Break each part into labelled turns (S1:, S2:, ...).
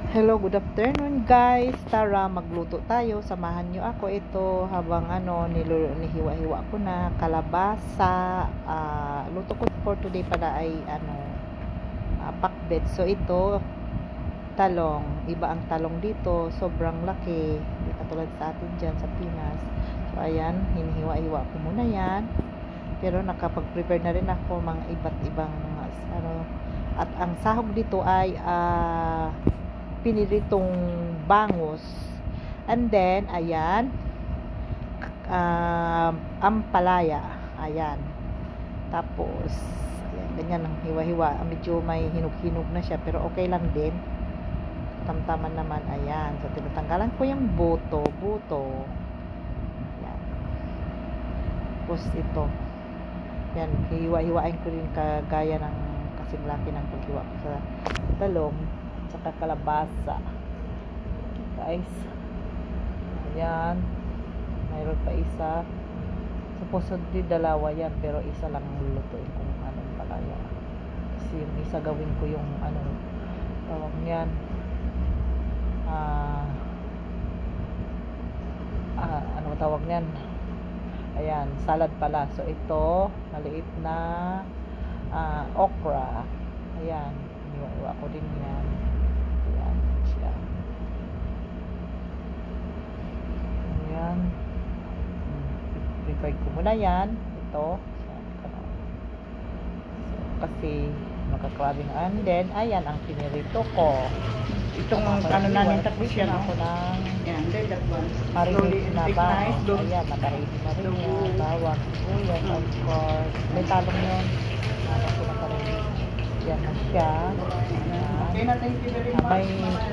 S1: Hello, good afternoon guys. Tara, magluto tayo. Samahan nyo ako ito habang nihiwa-hiwa ko na kalabasa. Luto ko for today pala ay pakbet. So ito, talong. Iba ang talong dito. Sobrang laki. Hindi katulad sa atin dyan sa Pinas. So ayan, hinihiwa-hiwa ko muna yan. Pero nakapag-prepare na rin ako mga iba't ibang at ang sahog dito ay piniritong bangus, and then ayan, ampalaya, ayan, tapos ayan, ganyan ang hiwa-hiwa. Medyo may hinog-hinog na siya pero okay lang din, tamtaman naman. Ayan, so tinatanggalan ko yung buto, ayan. Tapos ito, yan, hiwa-hiwain ko rin kagaya ng kasing laki ng paghiwa ko sa talong saka kalabasa, guys. Ayan, mayroon pa isa, supposedly dalawa yan pero isa lang lulutuin kung anong palaya, kasi yung isa gawin ko yung tawag niyan, ano tawag niyan, ayan, salad pala. So ito, maliit na okra, ayan, iniwa ko din yan. Ayan siya, ayan, prepare ko muna yan, ito, kasi makakrabing. And then ayan ang pinirito ko.
S2: Itong namin tapos yan
S1: ako ng marinate na bawang. Ayan, nakaready na rin yan. Bawang, sibuyas, of course. May talong yun. Ko nakaready. Yan na siya. May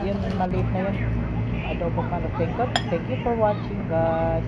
S1: yun, maliit na yun. Adobo ka. Thank you for watching, guys.